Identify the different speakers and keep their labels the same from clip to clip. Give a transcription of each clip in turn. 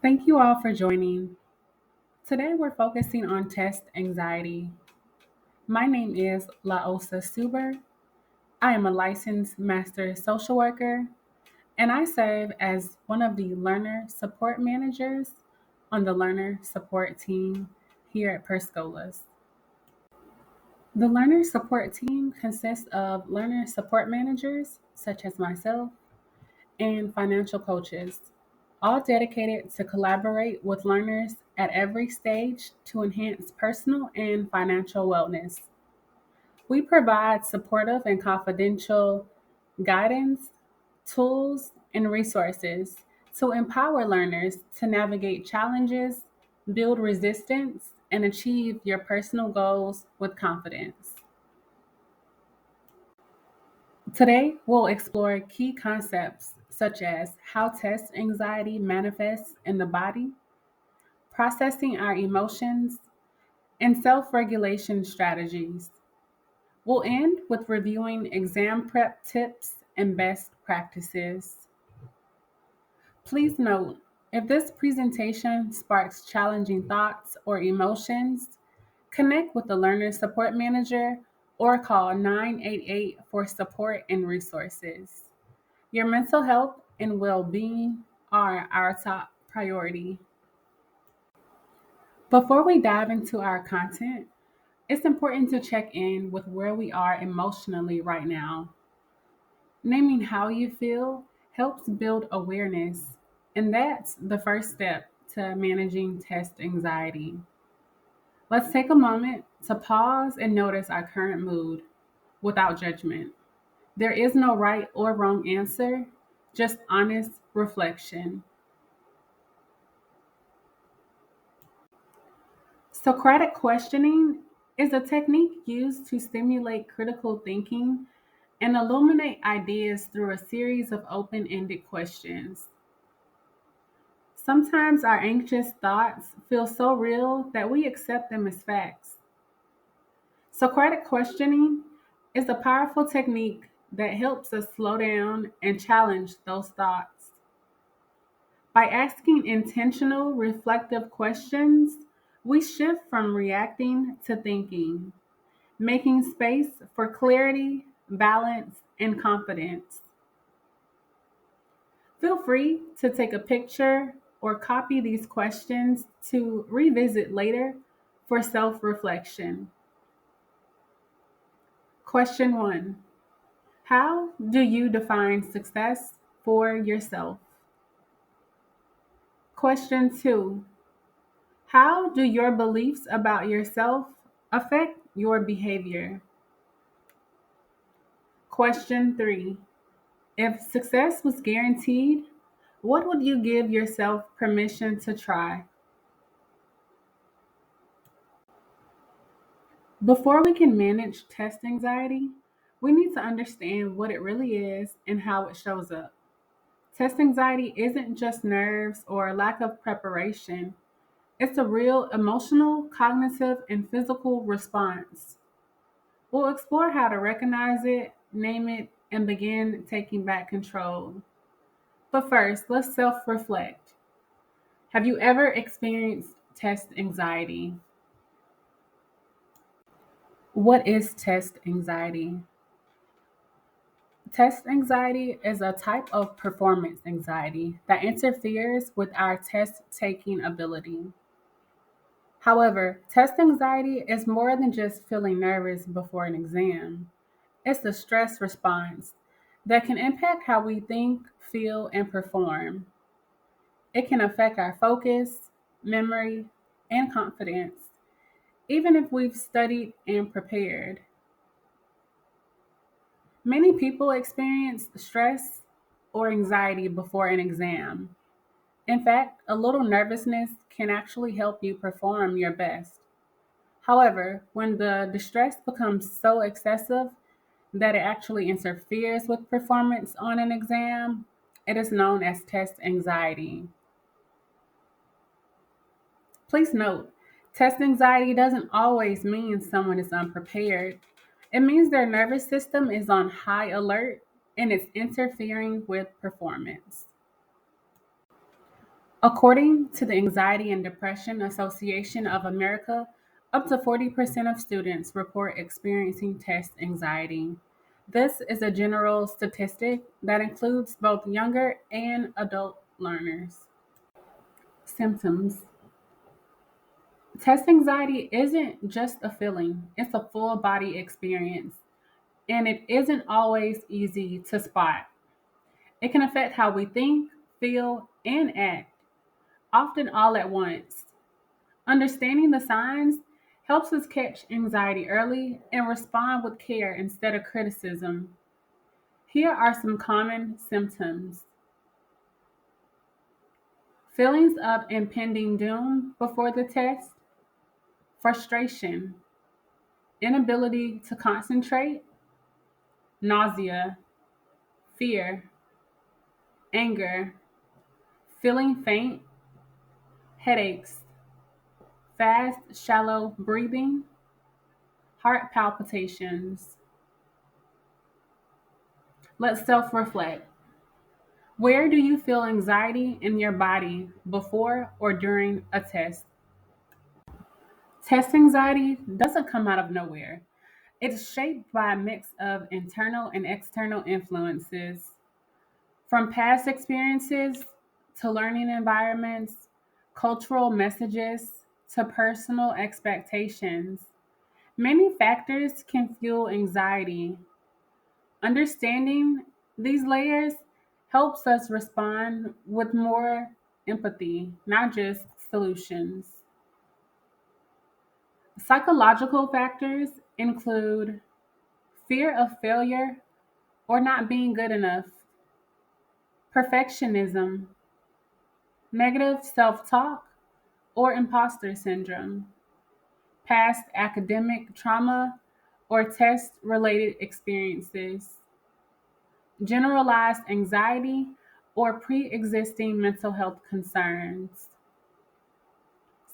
Speaker 1: Thank you all for joining. Today we're focusing on test anxiety. My name is Laosa Suber. I am a licensed master social worker and I serve as one of the learner support managers on the learner support team here at Perscolas. The learner support team consists of learner support managers such as myself and financial coaches, all dedicated to collaborate with learners at every stage to enhance personal and financial wellness. We provide supportive and confidential guidance, tools, and resources to empower learners to navigate challenges, build resistance, and achieve your personal goals with confidence. Today, we'll explore key concepts such as how test anxiety manifests in the body, processing our emotions, and self regulation strategies. We'll end with reviewing exam prep tips and best practices. Please note if this presentation sparks challenging thoughts or emotions, connect with the Learner Support Manager or call 988 for support and resources. Your mental health and well being are our top priority. Before we dive into our content, it's important to check in with where we are emotionally right now. Naming how you feel helps build awareness, and that's the first step to managing test anxiety. Let's take a moment to pause and notice our current mood without judgment. There is no right or wrong answer, just honest reflection. Socratic questioning is a technique used to stimulate critical thinking and illuminate ideas through a series of open ended questions. Sometimes our anxious thoughts feel so real that we accept them as facts. Socratic questioning is a powerful technique that helps us slow down and challenge those thoughts. By asking intentional, reflective questions, we shift from reacting to thinking, making space for clarity, balance, and confidence. Feel free to take a picture or copy these questions to revisit later for self reflection. Question 1: how do you define success for yourself? Question 2: how do your beliefs about yourself affect your behavior? Question 3: if success was guaranteed, what would you give yourself permission to try? Before we can manage test anxiety, we need to understand what it really is and how it shows up. Test anxiety isn't just nerves or a lack of preparation, it's a real emotional, cognitive, and physical response. We'll explore how to recognize it, name it, and begin taking back control. But first, let's self reflect. Have you ever experienced test anxiety? What is test anxiety? Test anxiety is a type of performance anxiety that interferes with our test taking ability. However, test anxiety is more than just feeling nervous before an exam. It's a stress response that can impact how we think, feel, and perform. It can affect our focus, memory, and confidence, even if we've studied and prepared. Many people experience stress or anxiety before an exam. In fact, a little nervousness can actually help you perform your best. However, when the distress becomes so excessive that it actually interferes with performance on an exam, it is known as test anxiety. Please note, test anxiety doesn't always mean someone is unprepared. It means their nervous system is on high alert and it's interfering with performance. According to the Anxiety and Depression Association of America, up to 40% of students report experiencing test anxiety. This is a general statistic that includes both younger and adult learners. Symptoms. Test anxiety isn't just a feeling, it's a full body experience, and it isn't always easy to spot. It can affect how we think, feel, and act, often all at once. Understanding the signs helps us catch anxiety early and respond with care instead of criticism. Here are some common symptoms: feelings of impending doom before the test, frustration, inability to concentrate, nausea, fear, anger, feeling faint, headaches, fast, shallow breathing, heart palpitations. Let's self reflect. Where do you feel anxiety in your body before or during a test? Test anxiety doesn't come out of nowhere. It's shaped by a mix of internal and external influences, from past experiences to learning environments, cultural messages to personal expectations. Many factors can fuel anxiety. Understanding these layers helps us respond with more empathy, not just solutions. Psychological factors include fear of failure or not being good enough, perfectionism, negative self talk or imposter syndrome, past academic trauma or test related experiences, generalized anxiety or pre existing mental health concerns.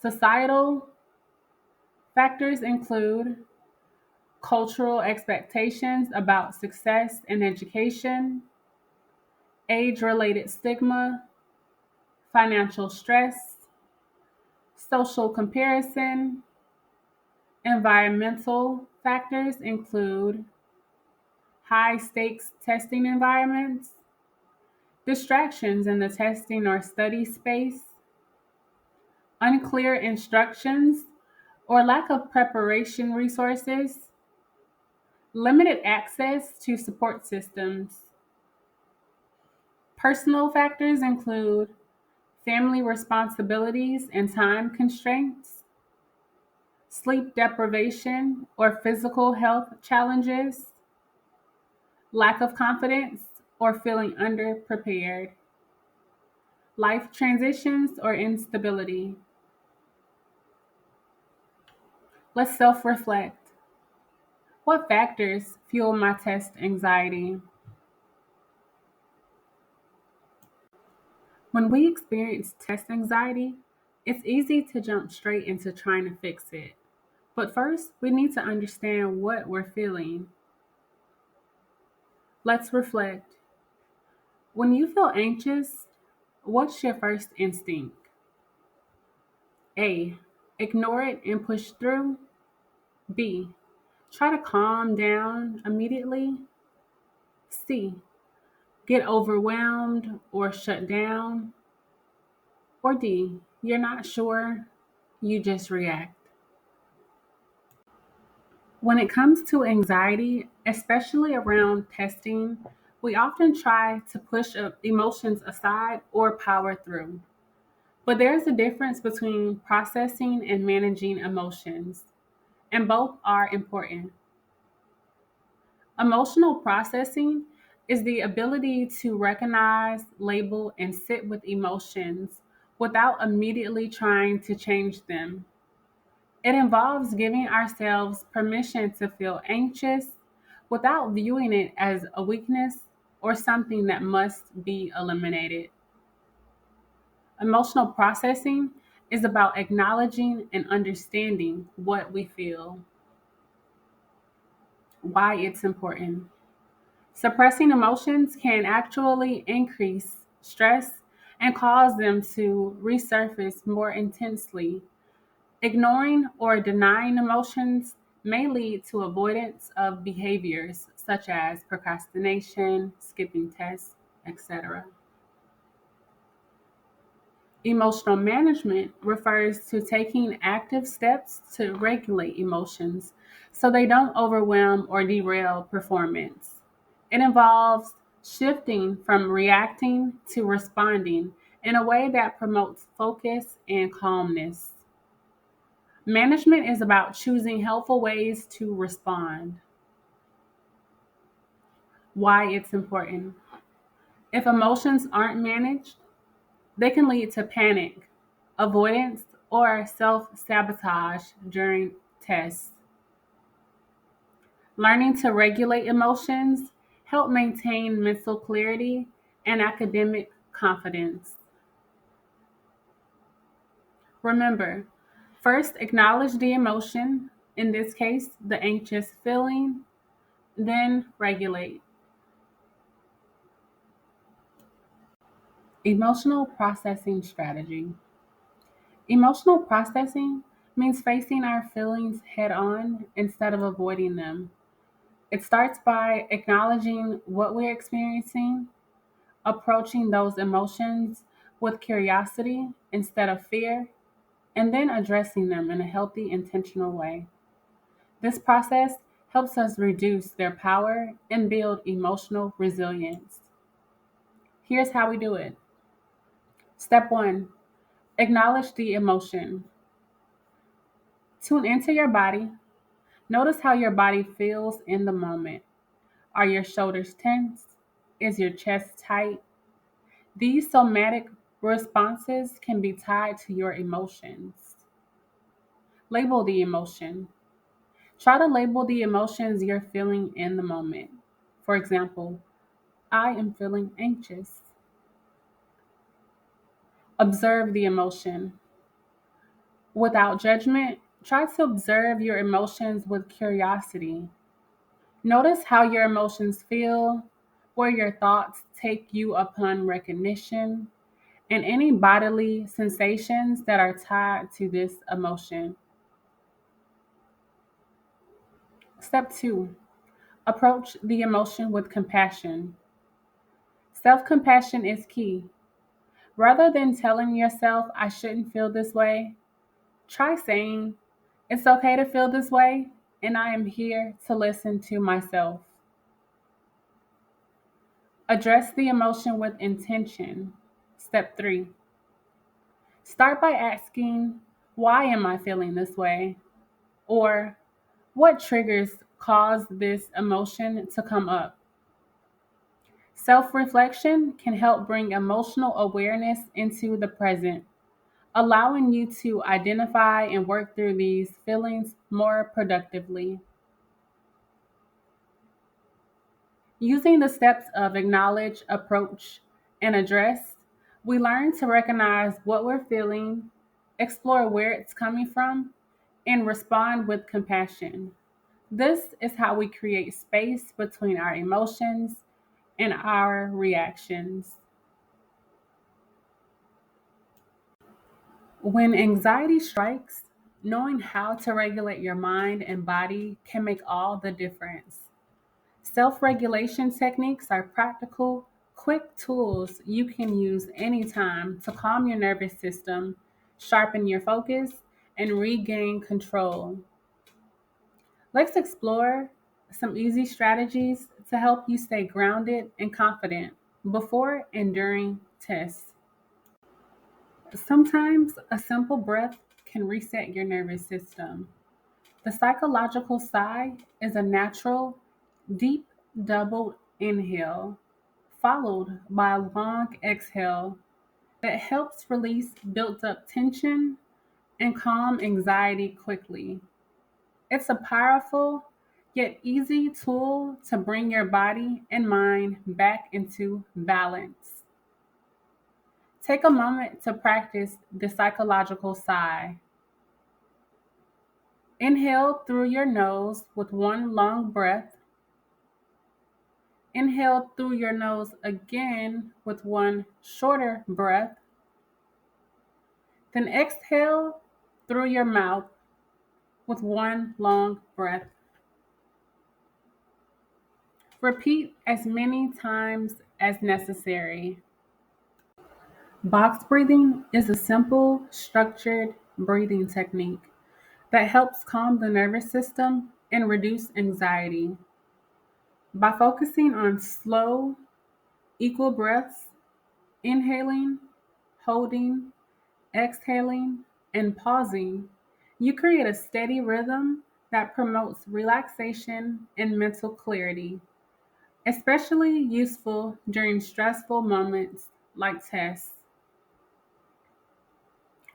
Speaker 1: Societal factors include cultural expectations about success and education, age related stigma, financial stress, social comparison. Environmental factors include high stakes testing environments, distractions in the testing or study space, unclear instructions or lack of preparation resources, limited access to support systems. Personal factors include family responsibilities and time constraints, sleep deprivation or physical health challenges, lack of confidence or feeling underprepared, life transitions or instability. Let's self reflect. What factors fuel my test anxiety? When we experience test anxiety, it's easy to jump straight into trying to fix it. But first, we need to understand what we're feeling. Let's reflect. When you feel anxious, what's your first instinct? A. Ignore it and push through. B. Try to calm down immediately. C. Get overwhelmed or shut down. Or D. You're not sure, you just react. When it comes to anxiety, especially around testing, we often try to push emotions aside or power through. But there's a difference between processing and managing emotions, and both are important. Emotional processing is the ability to recognize, label, and sit with emotions without immediately trying to change them. It involves giving ourselves permission to feel anxious without viewing it as a weakness or something that must be eliminated. Emotional processing is about acknowledging and understanding what we feel, why it's important. Suppressing emotions can actually increase stress and cause them to resurface more intensely. Ignoring or denying emotions may lead to avoidance of behaviors such as procrastination, skipping tests, etc. Emotional management refers to taking active steps to regulate emotions so they don't overwhelm or derail performance. It involves shifting from reacting to responding in a way that promotes focus and calmness. Management is about choosing helpful ways to respond. Why it's important. If emotions aren't managed, they can lead to panic, avoidance, or self sabotage during tests. Learning to regulate emotions help maintain mental clarity and academic confidence. Remember, first acknowledge the emotion, in this case, the anxious feeling, then regulate. Emotional processing strategy. Emotional processing means facing our feelings head on instead of avoiding them. It starts by acknowledging what we're experiencing, approaching those emotions with curiosity instead of fear, and then addressing them in a healthy, intentional way. This process helps us reduce their power and build emotional resilience. Here's how we do it. Step one, acknowledge the emotion. Tune into your body. Notice how your body feels in the moment. Are your shoulders tense? Is your chest tight? These somatic responses can be tied to your emotions. Label the emotion. Try to label the emotions you're feeling in the moment. For example, I am feeling anxious. Observe the emotion. Without judgment, try to observe your emotions with curiosity. Notice how your emotions feel, where your thoughts take you upon recognition, and any bodily sensations that are tied to this emotion. Step two, approach the emotion with compassion. Self compassion is key. Rather than telling yourself, I shouldn't feel this way, try saying, it's okay to feel this way, and I am here to listen to myself. Address the emotion with intention. Step three, start by asking, why am I feeling this way? Or what triggers cause this emotion to come up? Self reflection can help bring emotional awareness into the present, allowing you to identify and work through these feelings more productively. Using the steps of acknowledge, approach, and address, we learn to recognize what we're feeling, explore where it's coming from, and respond with compassion. This is how we create space between our emotions and our reactions. When anxiety strikes, knowing how to regulate your mind and body can make all the difference. Self regulation techniques are practical, quick tools you can use anytime to calm your nervous system, sharpen your focus, and regain control. Let's explore some easy strategies to help you stay grounded and confident before and during tests. Sometimes a simple breath can reset your nervous system. The psychological sigh is a natural, deep double inhale, followed by a long exhale that helps release built up tension and calm anxiety quickly. It's a powerful yet easy tool to bring your body and mind back into balance. Take a moment to practice the psychological sigh. Inhale through your nose with one long breath Inhale through your nose again with one shorter breath. Then exhale through your mouth with one long breath. Repeat as many times as necessary. Box breathing is a simple, structured breathing technique that helps calm the nervous system and reduce anxiety. By focusing on slow, equal breaths, inhaling, holding, exhaling, and pausing, you create a steady rhythm that promotes relaxation and mental clarity, especially useful during stressful moments like tests.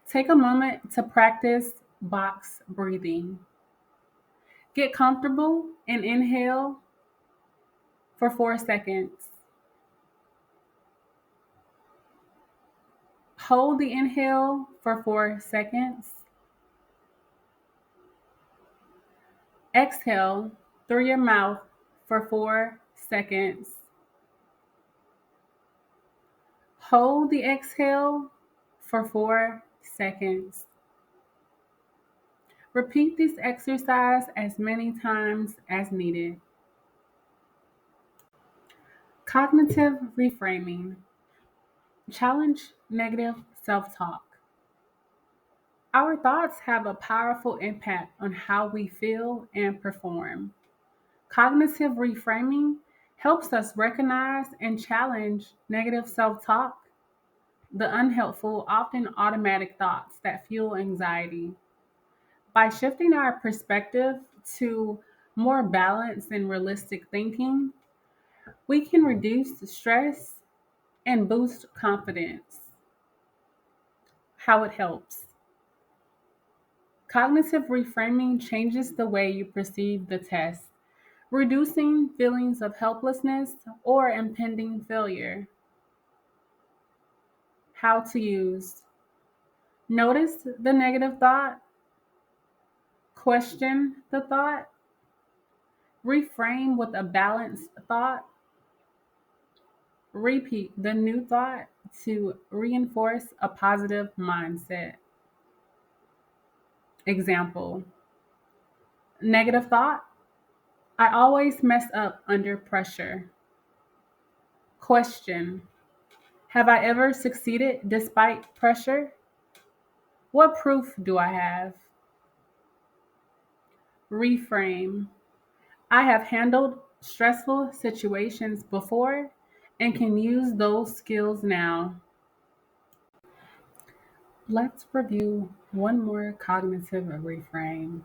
Speaker 1: Take a moment to practice box breathing. Get comfortable and inhale for 4 seconds. Hold the inhale for 4 seconds. Exhale through your mouth for 4 seconds. Hold the exhale for 4 seconds. Repeat this exercise as many times as needed. Cognitive reframing. Challenge negative self talk. Our thoughts have a powerful impact on how we feel and perform. Cognitive reframing helps us recognize and challenge negative self talk, the unhelpful, often automatic thoughts that fuel anxiety. By shifting our perspective to more balanced and realistic thinking, we can reduce stress and boost confidence. How it helps. Cognitive reframing changes the way you perceive the test, reducing feelings of helplessness or impending failure. How to use. Notice the negative thought, question the thought, reframe with a balanced thought, repeat the new thought to reinforce a positive mindset. Example. Negative thought, I always mess up under pressure. Question. Have I ever succeeded despite pressure? What proof do I have? Reframe. I have handled stressful situations before and can use those skills now. Let's review one more cognitive reframe.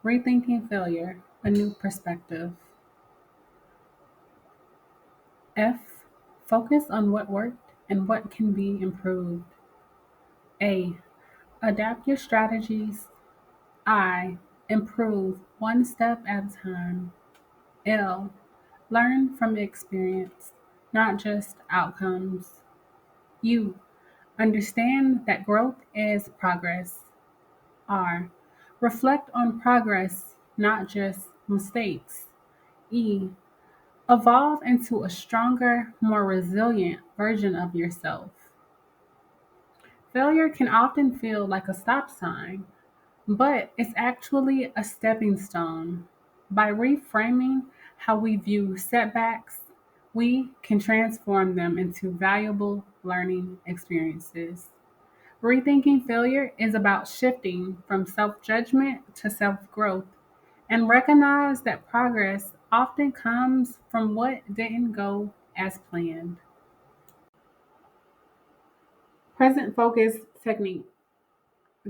Speaker 1: Rethinking failure, a new perspective. F. Focus on what worked and what can be improved. A. Adapt your strategies. I. Improve one step at a time. L. Learn from experience, not just outcomes. U. Understand that growth is progress. R. Reflect on progress, not just mistakes. E. Evolve into a stronger, more resilient version of yourself. Failure can often feel like a stop sign, but it's actually a stepping stone. By reframing how we view setbacks, we can transform them into valuable learning experiences. Rethinking failure is about shifting from self judgment to self growth and recognize that progress often comes from what didn't go as planned. Present focus technique,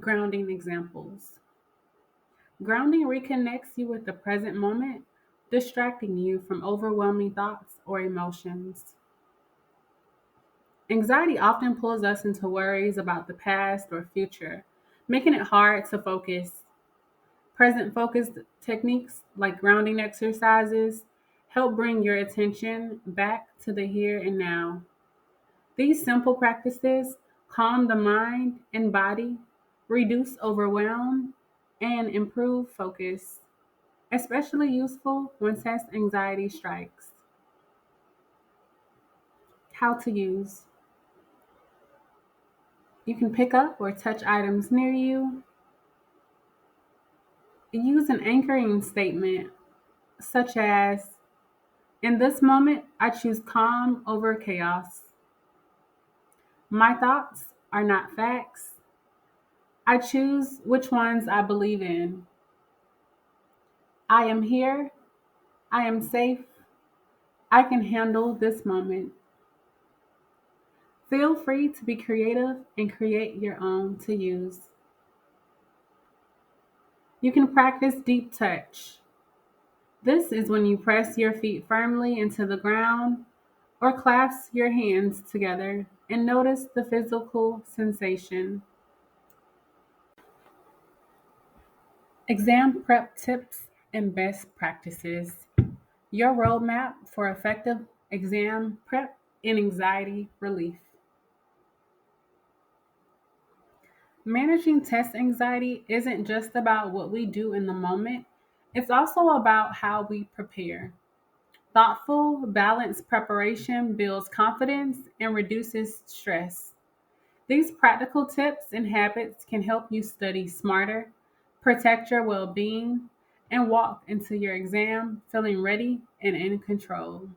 Speaker 1: grounding examples. Grounding reconnects you with the present moment, distracting you from overwhelming thoughts or emotions. Anxiety often pulls us into worries about the past or future, making it hard to focus. Present focused techniques like grounding exercises help bring your attention back to the here and now. These simple practices calm the mind and body, reduce overwhelm, and improve focus, especially useful when test anxiety strikes. How to use. You can pick up or touch items near you. Use an anchoring statement such as, in this moment, I choose calm over chaos. My thoughts are not facts. I choose which ones I believe in. I am here. I am safe. I can handle this moment. Feel free to be creative and create your own to use. You can practice deep touch. This is when you press your feet firmly into the ground or clasp your hands together and notice the physical sensation. Exam prep tips and best practices. Your roadmap for effective exam prep and anxiety relief. Managing test anxiety isn't just about what we do in the moment, it's also about how we prepare. Thoughtful, balanced preparation builds confidence and reduces stress. These practical tips and habits can help you study smarter, protect your well being, and walk into your exam feeling ready and in control.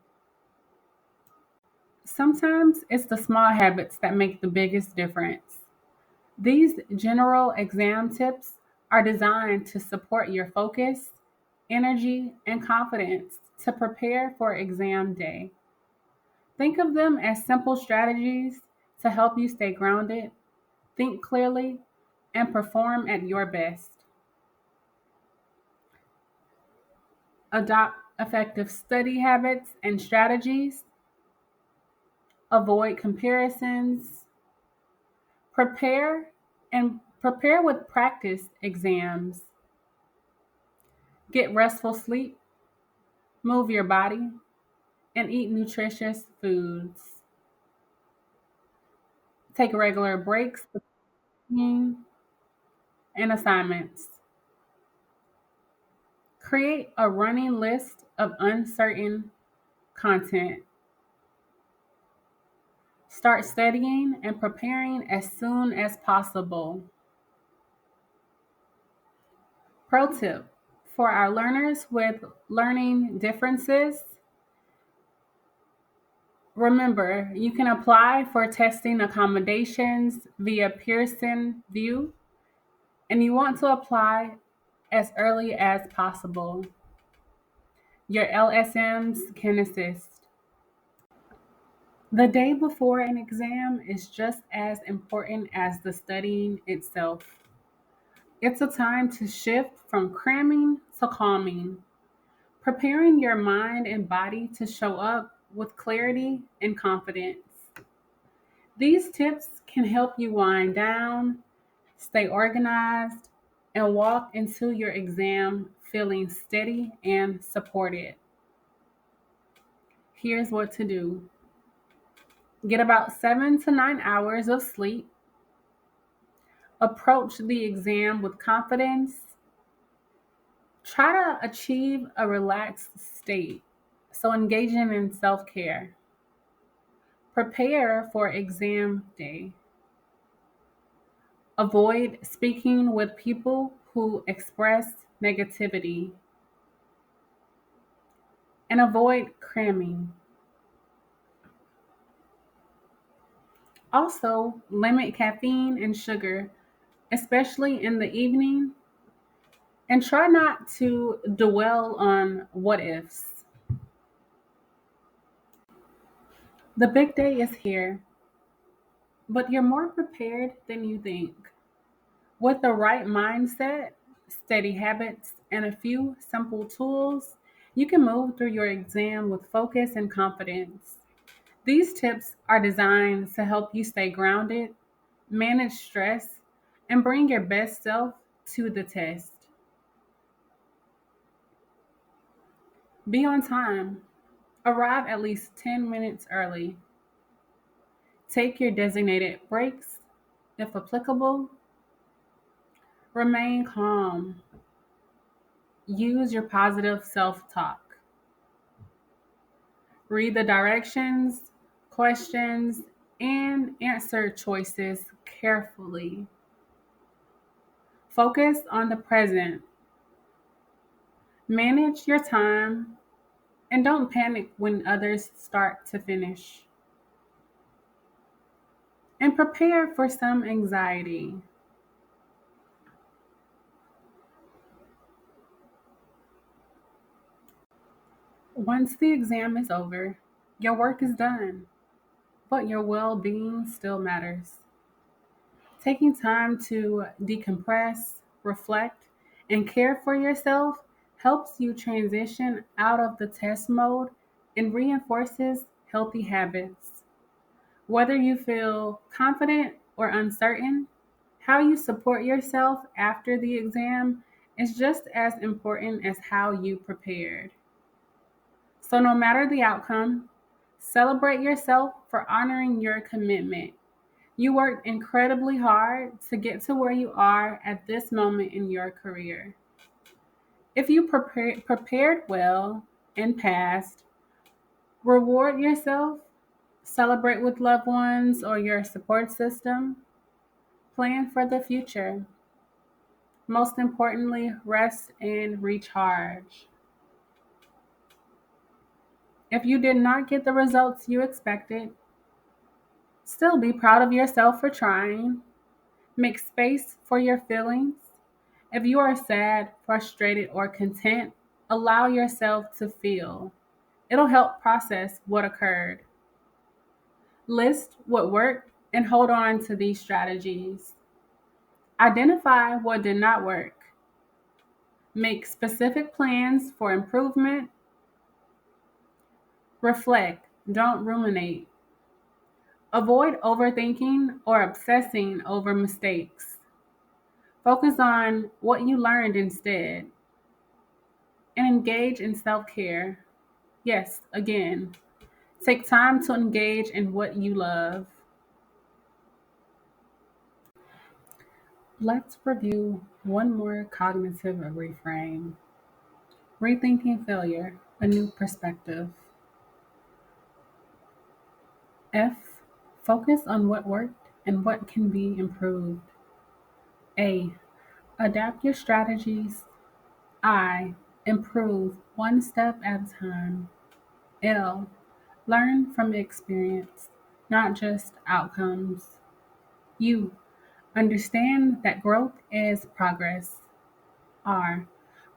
Speaker 1: Sometimes it's the small habits that make the biggest difference. These general exam tips are designed to support your focus, energy, and confidence to prepare for exam day. Think of them as simple strategies to help you stay grounded, think clearly, and perform at your best. Adopt effective study habits and strategies. Avoid comparisons. Prepare with practice exams. Get restful sleep, move your body, and eat nutritious foods. Take regular breaks between and assignments. Create a running list of uncertain content. Start studying and preparing as soon as possible. Pro tip for our learners with learning differences, remember you can apply for testing accommodations via Pearson View, and you want to apply as early as possible. Your LSMs can assist. The day before an exam is just as important as the studying itself. It's a time to shift from cramming to calming, preparing your mind and body to show up with clarity and confidence. These tips can help you wind down, stay organized, and walk into your exam feeling steady and supported. Here's what to do: get about 7 to 9 hours of sleep, approach the exam with confidence, try to achieve a relaxed state, so engaging in self care. Prepare for exam day. Avoid speaking with people who express negativity and avoid cramming. Also, limit caffeine and sugar, especially in the evening, and try not to dwell on what ifs. The big day is here, but you're more prepared than you think. With the right mindset, steady habits, and a few simple tools, you can move through your exam with focus and confidence. These tips are designed to help you stay grounded, manage stress, and bring your best self to the test. Be on time. Arrive at least 10 minutes early. Take your designated breaks if applicable. Remain calm. Use your positive self talk. Read the directions, questions, and answer choices carefully. Focus on the present. Manage your time and don't panic when others start to finish. And prepare for some anxiety. Once the exam is over, your work is done, but your well being still matters. Taking time to decompress, reflect, and care for yourself helps you transition out of the test mode and reinforces healthy habits. Whether you feel confident or uncertain, how you support yourself after the exam is just as important as how you prepared. So, no matter the outcome, celebrate yourself for honoring your commitment. You worked incredibly hard to get to where you are at this moment in your career. If you prepared well and passed, reward yourself, celebrate with loved ones or your support system, plan for the future. Most importantly, rest and recharge. If you did not get the results you expected, still be proud of yourself for trying. Make space for your feelings. If you are sad, frustrated, or content, allow yourself to feel. It'll help process what occurred. List what worked and hold on to these strategies. Identify what did not work. Make specific plans for improvement. Reflect, don't ruminate. Avoid overthinking or obsessing over mistakes. Focus on what you learned instead and engage in self care. Yes, again, take time to engage in what you love. Let's review one more cognitive reframe. Rethinking failure, a new perspective. F, focus on what worked and what can be improved. A, adapt your strategies. I, improve one step at a time. L, learn from experience, not just outcomes. U, understand that growth is progress. R,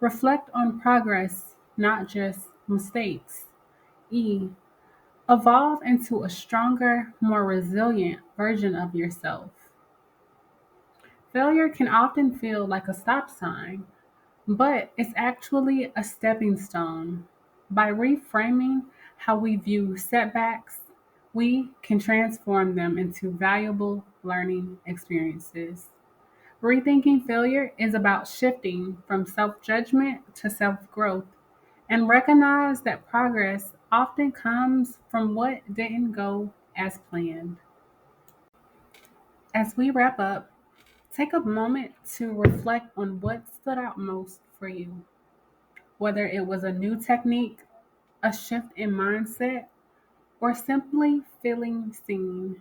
Speaker 1: reflect on progress, not just mistakes. E, evolve into a stronger, more resilient version of yourself. Failure can often feel like a stop sign, but it's actually a stepping stone. By reframing how we view setbacks, we can transform them into valuable learning experiences. Rethinking failure is about shifting from self judgment to self growth and recognize that progress often comes from what didn't go as planned. As we wrap up, take a moment to reflect on what stood out most for you, whether it was a new technique, a shift in mindset, or simply feeling seen.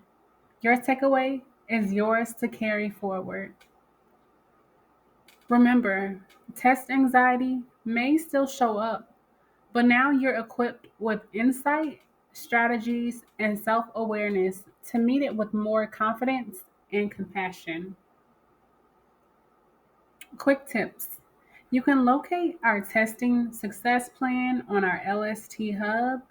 Speaker 1: Your takeaway is yours to carry forward. Remember, test anxiety may still show up, but now you're equipped with insight, strategies, and self awareness to meet it with more confidence and compassion. Quick tips: you can locate our testing success plan on our LST hub,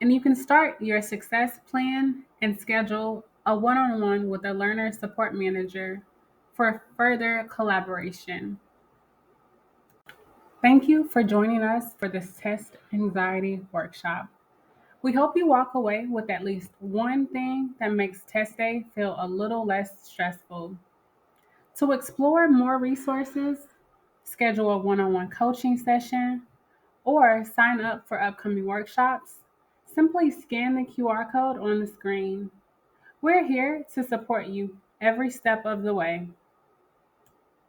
Speaker 1: and you can start your success plan and schedule a one on one with a learner support manager for further collaboration. Thank you for joining us for this test anxiety workshop. We hope you walk away with at least one thing that makes test day feel a little less stressful. To explore more resources, schedule a one on one coaching session, or sign up for upcoming workshops, simply scan the QR code on the screen. We're here to support you every step of the way.